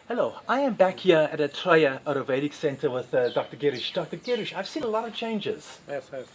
Hello, I am back here at a Traya Ayurvedic Center with Dr. Girish. Dr. Girish, I've seen a lot of changes. Yes, yes.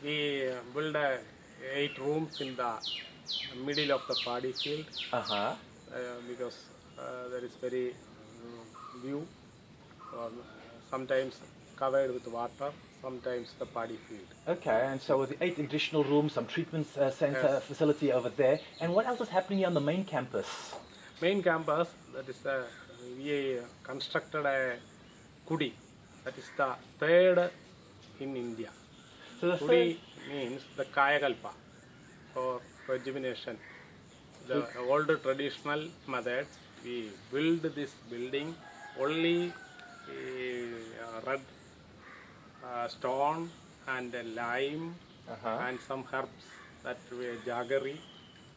We build 8 rooms in the middle of the paddy field Uh-huh. because there is very view, sometimes covered with water, sometimes the paddy field. Okay, and so with the 8 additional rooms, some treatment center Yes. facility over there. And what else is happening here on the main campus? Main campus, that is we constructed a kudi, that is the third in India. So the Kudi means the kayakalpa or rejuvenation. The old traditional method, we build this building only red stone and lime and some herbs that were jaggery.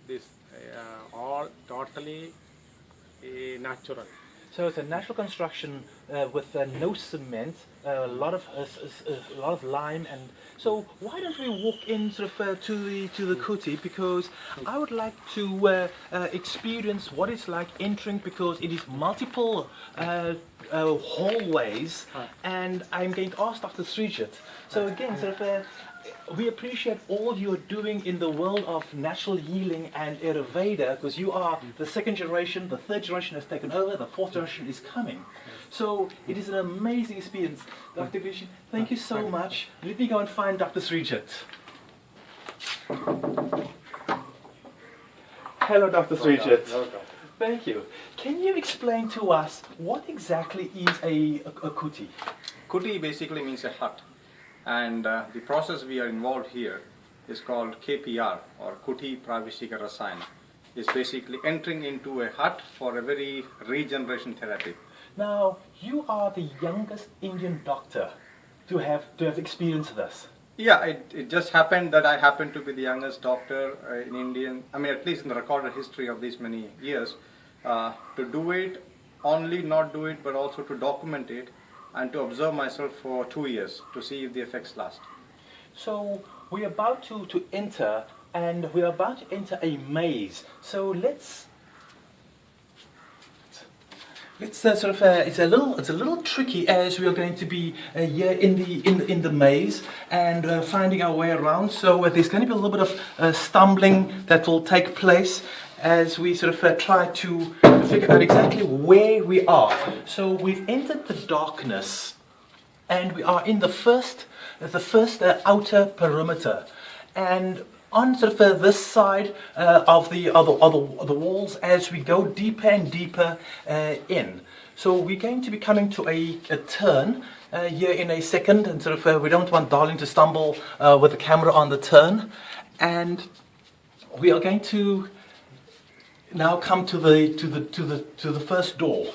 This all totally natural. So it's a natural construction with no cement, a lot of lime, and so why don't we walk in sort of to the kuti, because I would like to experience what it's like entering, because it is multiple hallways, and I'm going to ask Dr. Sreejit. So again, sort of. We appreciate all you're doing in the world of natural healing and Ayurveda, because you are the second generation, the third generation has taken over, the fourth generation is coming. So it is an amazing experience. Dr. Girish, thank you so much. Let me go and find Dr. Sreejit. Hello, Dr. Sreejit. Welcome. Thank you. Can you explain to us what exactly is a kuti? Kuti basically means a hut, and the process we are involved here is called KPR, or Kuti Pravishika Rasayana. It's basically entering into a hut for a very regeneration therapy. Now, you are the youngest Indian doctor to have experienced this. Yeah, it just happened that I happen to be the youngest doctor in Indian, I mean at least in the recorded history of these many years, to do it, not do it, but also to document it and to observe myself for 2 years to see if the effects last. So we're about to enter, and we're about to enter a maze. So let's sort of it's a little tricky, as we are going to be here in the maze and finding our way around. So there's going to be a little bit of stumbling that will take place as we sort of try to figure out exactly where we are. So we've entered the darkness, and we are in the first outer perimeter, and on sort of this side of the walls, as we go deeper and deeper in. So we're going to be coming to a turn here in a second, and sort of we don't want Darling to stumble with the camera on the turn, and we are going to now come to the first door.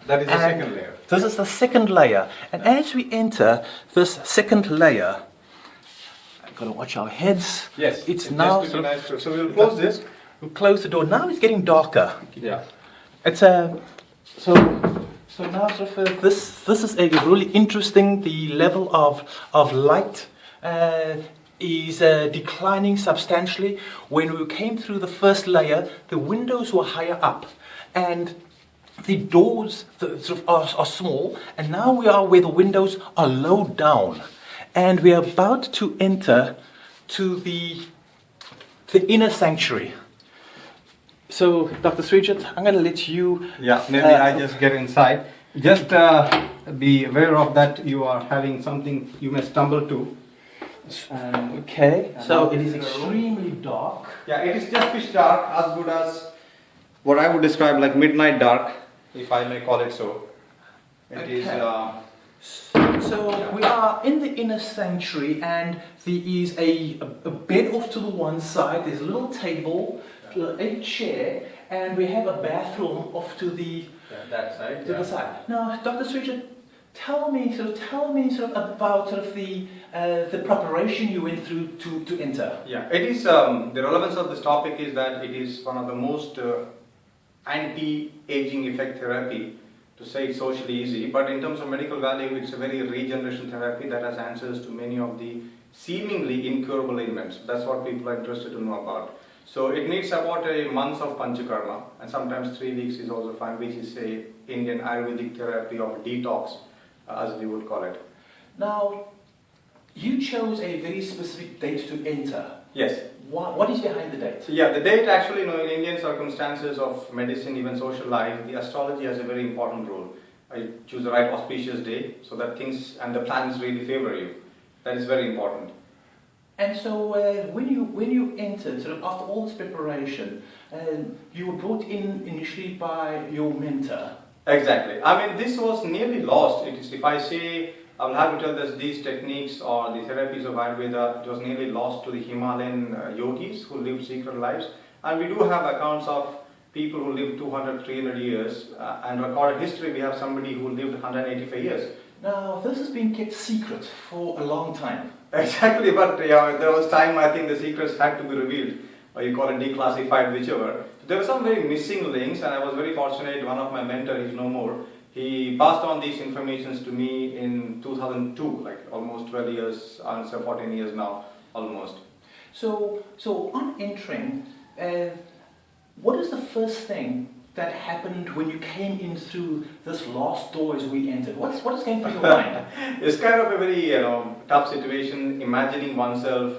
That is the second layer. This is the second layer, and as we enter this second layer, I've got to watch our heads. Yes, it's now. Just to be nice so we'll close this. We'll close the door. Now it's getting darker. Yeah. It's so now sort of this is a really interesting. The level of light is declining substantially. When we came through the first layer, the windows were higher up, and the doors sort of are small, and now we are where the windows are low down, and we are about to enter to the inner sanctuary. So, Dr. Sreejit, I'm going to let you. Yeah, maybe I just get inside. Just be aware of that you are having something you may stumble to. Okay, so it is extremely dark. Yeah, it is just pitch dark, as good as what I would describe like midnight dark, if I may call it so. It is. So we are in the inner sanctuary, and there is a bed off to the one side. There's a little table, a chair, and we have a bathroom off to the that side. the side. Now, Dr. Sreejit, tell me about sort of the preparation you went through to enter. Yeah, it is. The relevance of this topic is that it is one of the most anti-aging effect therapy, to say it socially easy, but in terms of medical value, it's a very regeneration therapy that has answers to many of the seemingly incurable ailments. That's what people are interested to know about. So it needs about a month of panchakarma, and sometimes 3 weeks is also fine, which is a Indian Ayurvedic therapy of detox, as we would call it. Now, you chose a very specific date to enter. Yes. What is behind the date? Yeah, the date actually, in Indian circumstances of medicine, even social life, the astrology has a very important role. I choose the right auspicious day so that things and the planets really favor you. That is very important. And so when you entered, sort of after all this preparation, you were brought in initially by your mentor. Exactly. I mean, this was nearly lost. It is, if I say, I will have to tell that these techniques or the therapies of Ayurveda, it was nearly lost to the Himalayan yogis who lived secret lives. And we do have accounts of people who lived 200, 300 years. And recorded history, we have somebody who lived 185 years. Now, this has been kept secret for a long time. Exactly, but there was time I think the secrets had to be revealed, or you call it declassified, whichever. There were some very missing links, and I was very fortunate. One of my mentors, he's no more. He passed on these informations to me in 2002, like almost 12 years, so 14 years now, almost. So on entering, what is the first thing that happened when you came in through this last door as we entered? What is going through your mind? It's kind of a very tough situation, imagining oneself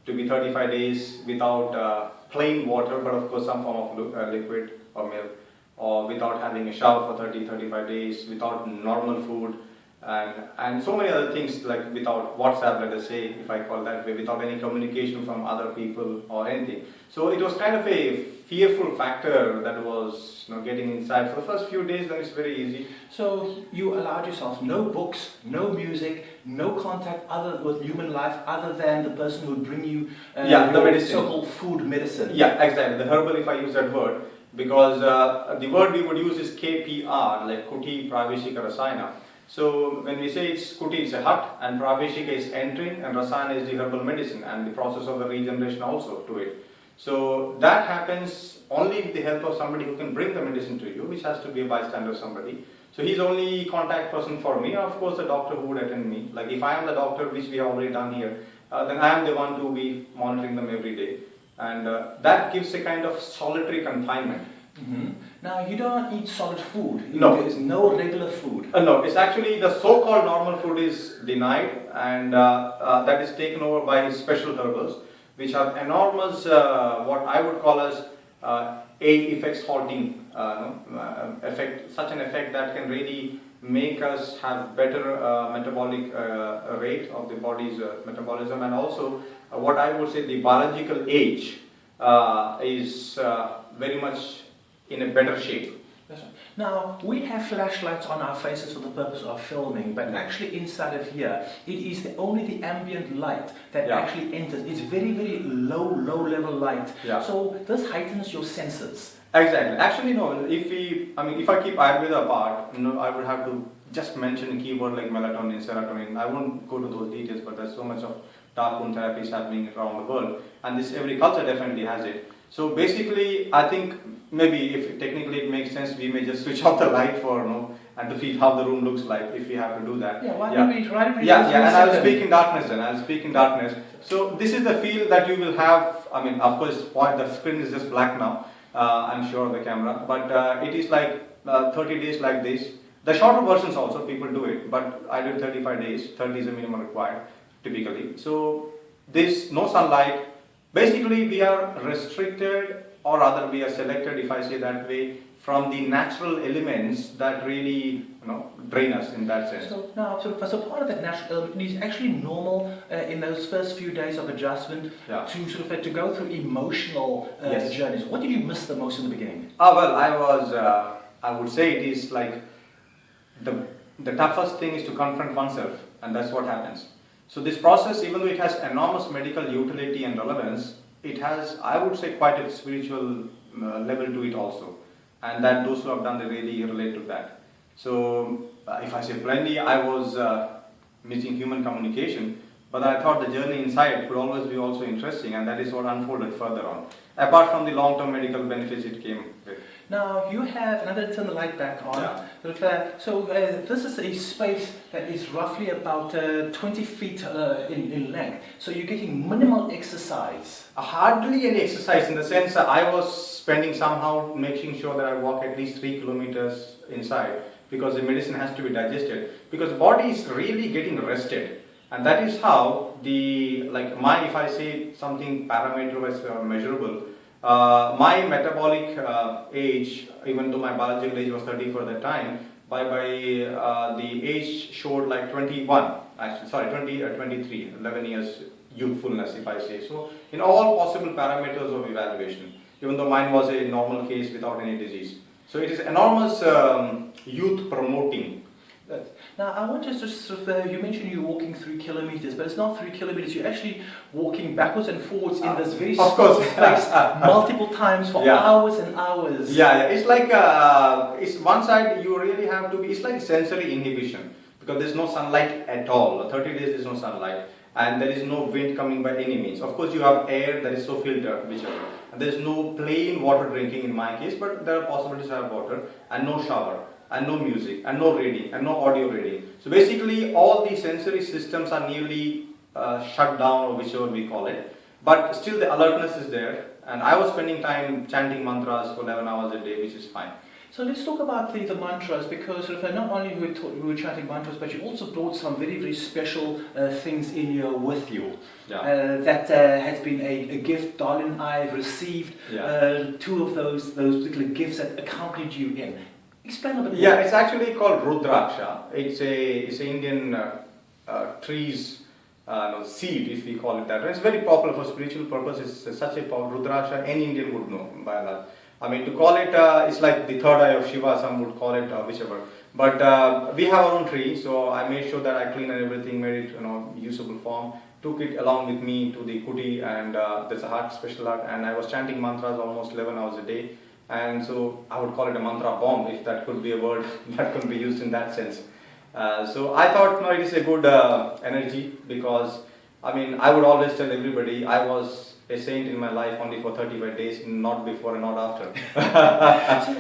to be 35 days without plain water, but of course some form of liquid or milk, or without having a shower for 30-35 days, without normal food, and so many other things, like without WhatsApp, let us say, if I call that way, without any communication from other people or anything. So it was kind of a fearful factor that was getting inside. For the first few days, then it's very easy. So you allowed yourself no books, no music, no contact with human life other than the person who would bring you the medicine. So-called food medicine. Yeah, exactly. The herbal, if I use that word, because the word we would use is KPR, like Kuti Praveshika Rasayana. So when we say it's Kuti, it's a hut, and Praveshika is entering, and Rasayana is the herbal medicine and the process of the regeneration also to it. So that happens only with the help of somebody who can bring the medicine to you, which has to be a bystander, somebody. So he's only contact person for me, or of course the doctor who would attend me. Like if I am the doctor, which we have already done here, then I am the one to be monitoring them every day. And that gives a kind of solitary confinement. Mm-hmm. Now you don't eat solid food. No. There is no regular food. No, it's actually the so-called normal food is denied, and that is taken over by special herbals, which have enormous, what I would call as age effects halting effect, such an effect that can really make us have better metabolic rate of the body's metabolism, and also what I would say the biological age is very much in a better shape. That's right. Now, we have flashlights on our faces for the purpose of filming, but actually inside of here, it is only the ambient light that actually enters. It's very, very low level light. Yeah. So this heightens your senses. Exactly. Actually, no. If I keep Ayurveda apart, I would have to just mention a keyword like melatonin, serotonin. I won't go to those details, but there's so much of dark room therapies happening around the world, and this every culture definitely has it. So basically, I think maybe if technically it makes sense, we may just switch off the light for and to feel how the room looks like if we have to do that. Yeah, why don't we and I'll speak in darkness then. I'll speak in darkness. So this is the feel that you will have. I mean, of course, the screen is just black now. I'm sure the camera, but it is like 30 days like this. The shorter versions also people do it, but I do 35 days. 30 is the minimum required typically. So this no sunlight. Basically, we are restricted, or rather we are selected, if I say that way, from the natural elements that really drain us in that sense. So now, so part of that natural element is actually normal in those first few days of adjustment to go through emotional journeys. What did you miss the most in the beginning? Well, I would say it is like the toughest thing is to confront oneself, and that's what happens. So this process, even though it has enormous medical utility and relevance, it has, I would say, quite a spiritual level to it also. And that those who have done, they really relate to that. So if I say plainly, I was missing human communication, but I thought the journey inside could always be also interesting, and that is what unfolded further on. Apart from the long-term medical benefits it came with. Now you have, and I'm going to turn the light back on. Yeah. This is a space that is roughly about 20 feet in length. So you're getting minimal exercise. Hardly any exercise, in the sense that I was spending somehow making sure that I walk at least 3 kilometers inside, because the medicine has to be digested, because the body is really getting rested. And that is how if I say something parameter wise measurable, my metabolic age, even though my biological age was 34 at that time, by the age showed like 21, actually, sorry, 23, 11 years youthfulness, if I say so, in all possible parameters of evaluation, even though mine was a normal case without any disease. So it is enormous youth promoting. Now, I want you to you mentioned you're walking 3 kilometers, but it's not 3 kilometers, you're actually walking backwards and forwards in this very small space multiple times for hours and hours. Yeah, it's like, it's one side you really have to be, it's like sensory inhibition, because there's no sunlight at all. 30 days there's no sunlight, and there is no wind coming by any means. Of course, you have air that is so filtered, whichever. And there's no plain water drinking in my case, but there are possibilities to have water, and no shower, and no music, and no reading, and no audio reading. So basically, all the sensory systems are nearly shut down, or whichever we call it. But still, the alertness is there. And I was spending time chanting mantras for 11 hours a day, which is fine. So let's talk about the mantras, because not only we were chanting mantras, but you also brought some very, very special things in here with you. Yeah. That has been a gift Darlene and I have received. Yeah. 2 of those particular gifts that accompanied you in. Explain a bit more. Yeah, it's actually called Rudraksha. It's a Indian trees seed, if we call it that. And it's very popular for spiritual purposes. It's such a powerful Rudraksha. Any Indian would know by and large. I mean, to call it, it's like the third eye of Shiva, some would call it, whichever. But we have our own tree, so I made sure that I cleaned and everything, made it, usable form. Took it along with me to the kuti, and there's a heart, special heart, and I was chanting mantras almost 11 hours a day. And so I would call it a mantra bomb, if that could be a word that could be used in that sense. So I thought, it is a good energy, because, I would always tell everybody I was a saint in my life only for 35 days, not before and not after.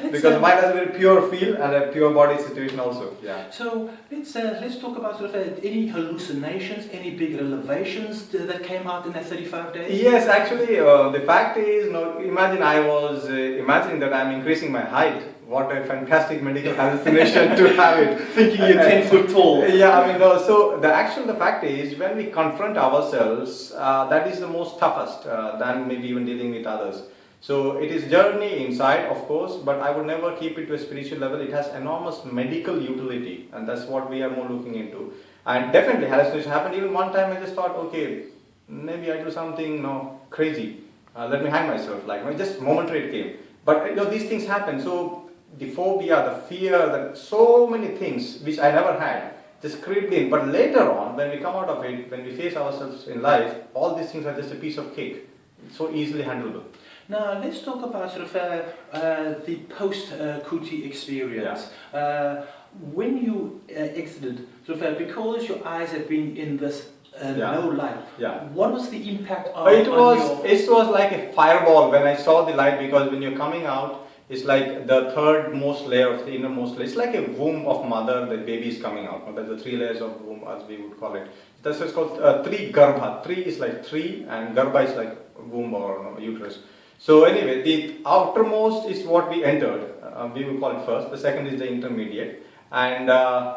Because mine has a very pure feel and a pure body situation also. Yeah. So let's talk about any hallucinations, any big revelations that came out in that 35 days? Yes, actually, the fact is, imagine I was imagining that I'm increasing my height. What a fantastic medical hallucination to have it. Thinking you're 10 foot tall. Yeah, so the fact is, when we confront ourselves, that is the most toughest than maybe even dealing with others. So it is journey inside, of course, but I would never keep it to a spiritual level. It has enormous medical utility, and that's what we are more looking into. And definitely hallucination happened. Even one time I just thought, okay, maybe I do something crazy. Let me hang myself. Just momentary it came. But these things happen. So the phobia, the fear, that so many things which I never had just creeped in. But later on, when we come out of it, when we face ourselves in life, all these things are just a piece of cake. It's so easily handleable. Now let's talk about the post-kuti experience. Yeah. When you exited, because your eyes had been in this no light. Yeah. What was the impact It was like a fireball when I saw the light, because when you're coming out, it's like the third most layer of the innermost layer. It's like a womb of mother, the baby is coming out. There's the 3 layers of womb, as we would call it. That's what's called Tri Garbha. Tri is like 3, and Garbha is like womb or uterus. So anyway, the outermost is what we entered. We will call it first. The second is the intermediate. And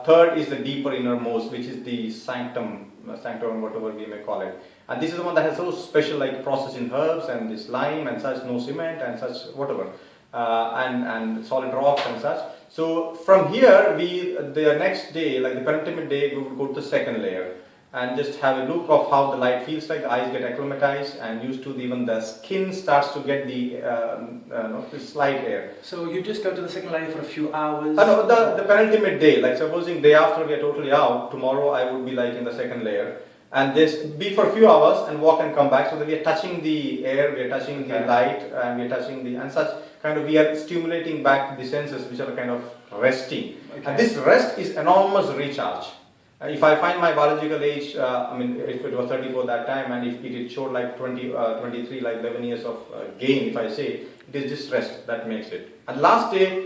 third is the deeper innermost, which is the sanctum, whatever we may call it. And this is the one that has so special processing herbs and this lime and such, no cement and such, whatever. And solid rocks and such. So from here, the next day, like the penultimate day, we would go to the second layer and just have a look of how the light feels like. The eyes get acclimatized and used to even the skin starts to get the slight air. So you just go to the second layer for a few hours? No, the penultimate day, like supposing day after we are totally out, tomorrow I would be like in the second layer. And just be for a few hours and walk and come back, so that we are touching the air, we are touching the light, and we are touching and such we are stimulating back the senses, which are kind of resting. Okay. And this rest is enormous recharge. If I find my biological age, if it was 34 that time, and if it showed like 23, like 11 years of gain, if I say, It is just rest that makes it. And last day,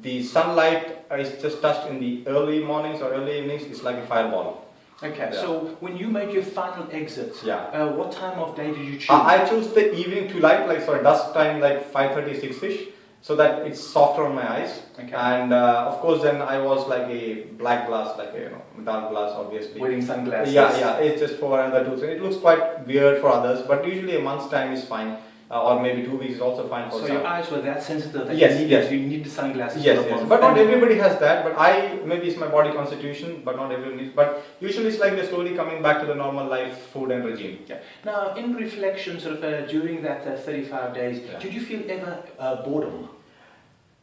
the sunlight is just touched in the early mornings or early evenings. It's like a fireball. Okay, Yeah. so when you made your final exit, Yeah. what time of day did you choose? I chose the evening twilight, like sort of dusk time, like 5:30, 6ish, so that it's softer on my eyes. Okay. And of course, then I was like a black glass, like a dark glass, obviously. Wearing sunglasses. Yeah. It's just for another 2 3. It looks quite weird for others, but usually a month's time is fine, or maybe 2 weeks is also fine for So some. your eyes were that sensitive that Yes, you need the sunglasses. Yes, for the yes. month. But not And- everybody has that. But maybe it's my body constitution, but not everybody needs. But usually it's like they're slowly coming back to the normal life, food and regime. Yeah. Now, in reflection, sort of during that 35 days, Yeah. did you feel ever boredom?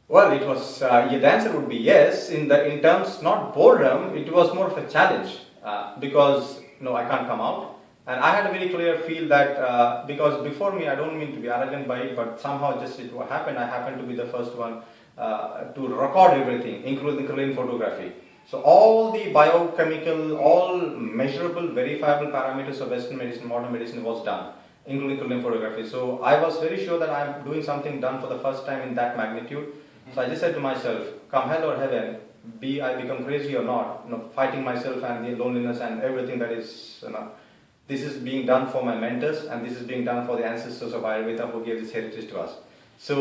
Well, it was. The answer would be yes. In terms not boredom, it was more of a challenge because no, I can't come out. And I had a very clear feel that because before me, I don't mean to be arrogant by it, but somehow just it happened. I happened to be the first one to record everything, including photography. So all the biochemical, all measurable, verifiable parameters of Western medicine, modern medicine was done, including photography. So I was very sure that I'm doing something done for the first time in that magnitude. So I just said to myself, come hell or heaven, I become crazy or not, fighting myself and the loneliness and everything that is, this is being done for my mentors and this is being done for the ancestors of Ayurveda who gave this heritage to us. So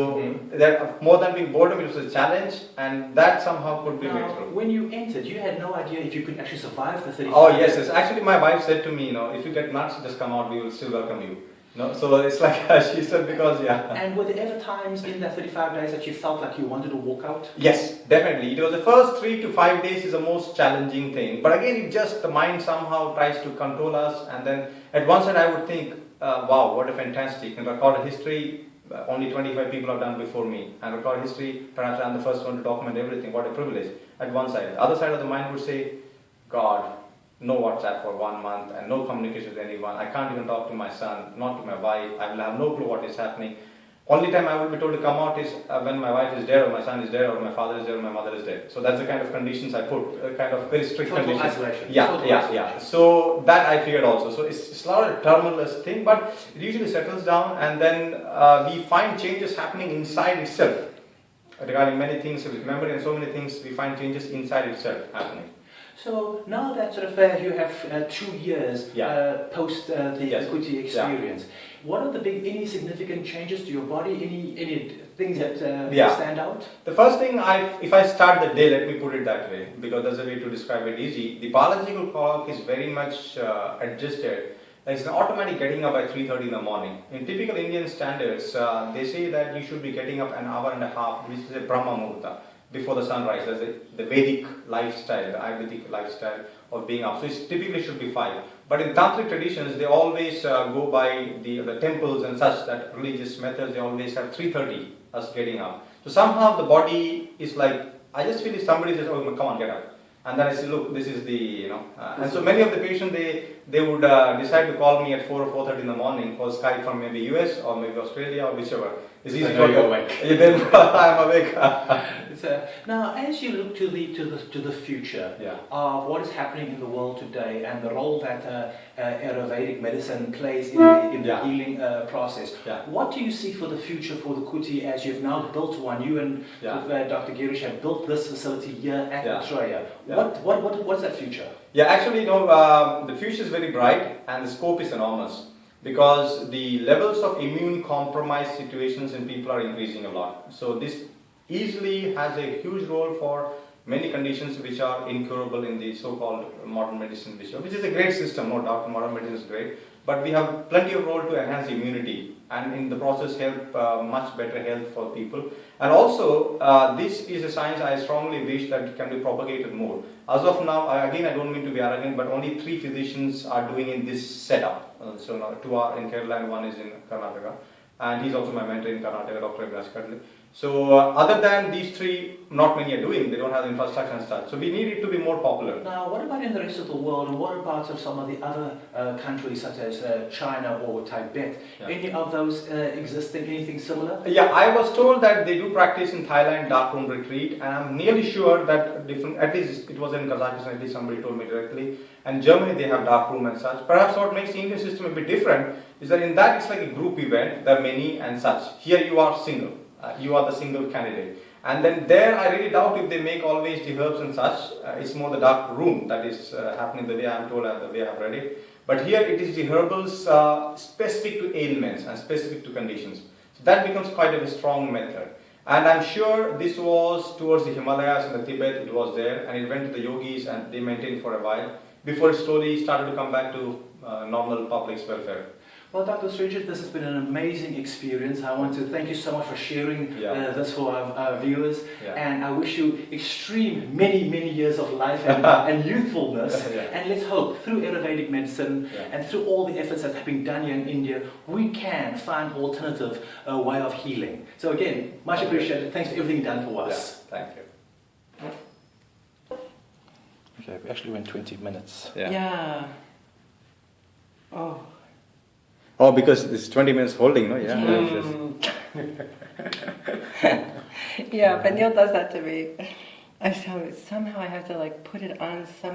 that more than being boredom, it was a challenge, and that somehow could be made Now, through. when you entered, you had no idea if you could actually survive the 35 Oh days. yes. Actually, my wife said to me, if you get nuts, just come out. We will still welcome you. So it's like she said because And were there ever times in that 35 days that you felt like you wanted to walk out? Yes, definitely. It was the first 3 to 5 days is the most challenging thing. But again, it just the mind somehow tries to control us. And then at one side, I would think, wow, what a fantastic in recorded history. Only 25 people have done before me. And recorded history, perhaps I'm the first one to document everything. What a privilege. At one side, the other side of the mind would say, God, no WhatsApp for 1 month and no communication with anyone. I can't even talk to my son, not to my wife. I will have no clue what is happening. Only time I will be told to come out is when my wife is dead or my son is dead or my father is dead or my mother is dead. So that's the kind of conditions I put, kind of very strict Total conditions. isolation. Yeah, Total yeah, isolation. yeah. So that I figured also. So it's not a terminal thing, but it usually settles down and then we find changes happening inside itself. Regarding many things with memory and so many things, we find changes inside itself happening. So now that sort of you have 2 years post the Yes. Kuti experience, what are any significant changes to your body? Any things that stand out? The first thing, if I start the day, let me put it that way, because that's a way to describe it easy. The biological clock is very much adjusted. It's an automatic getting up at 3:30 in the morning. In typical Indian standards, they say that you should be getting up an hour and a half, which is a Brahma Muhurta, before the sunrise. That's the Vedic lifestyle, the Ayurvedic lifestyle of being up. So it typically should be 5. But in Tantric traditions, they always go by the temples and such, that religious methods, they always have 3:30 as getting up. So somehow the body is like, I just feel if somebody says, oh, come on, get up. And then I say, look, this is the, and so many of the patients, they would decide to call me at 4 or 4:30 in the morning for Skype from maybe US or maybe Australia or whichever. It's easy for you're awake. Then I'm awake. Now, as you look to the future of what is happening in the world today and the role that Ayurvedic medicine plays in the healing process, what do you see for the future for the Kuti as you've now built one? You and Dr. Girish have built this facility here at Australia. What's that future? Yeah, actually, the future is very bright and the scope is enormous, because the levels of immune compromised situations in people are increasing a lot. So this easily has a huge role for many conditions which are incurable in the so-called modern medicine, which is a great system, no doubt. Modern medicine is great, but we have plenty of role to enhance immunity and in the process help much better health for people. And also, this is a science I strongly wish that it can be propagated more. As of now, again, I don't mean to be arrogant, but only 3 physicians are doing in this setup. So now 2 are in Kerala and 1 is in Karnataka. And he's also my mentor in Karnataka, Dr. Abhilash Kadle. So other than these three, not many are doing. They don't have the infrastructure and such. So we need it to be more popular. Now, what about in the rest of the world, and what about of some of the other countries such as China or Tibet? Yeah. Any of those existing, anything similar? Yeah, I was told that they do practice in Thailand darkroom retreat, and I'm nearly sure that different. At least it was in Kazakhstan. At least somebody told me directly. And Germany, they have darkroom and such. Perhaps what makes the Indian system a bit different is that in that it's like a group event. There are many and such. Here you are single. You are the single candidate. And then there, I really doubt if they make always the herbs and such. It's more the dark room that is happening the way I'm told and the way I've read it. But here it is the herbals specific to ailments and specific to conditions. So that becomes quite a strong method. And I'm sure this was towards the Himalayas and the Tibet, it was there. And it went to the yogis and they maintained for a while before it slowly started to come back to normal public's welfare. Well, Dr. Sreejit, this has been an amazing experience. I want to thank you so much for sharing this for our viewers. Yeah. And I wish you extreme, many, many years of life and youthfulness. Yeah. And let's hope through Ayurvedic medicine and through all the efforts that have been done here in India, we can find alternative way of healing. So again, much appreciated. Thanks for everything done for us. Yeah, thank you. Okay, we actually went 20 minutes. Yeah. Oh, because it's 20 minutes holding, no? Yeah. Yeah, but Neil does that to me. Somehow I have to like put it on some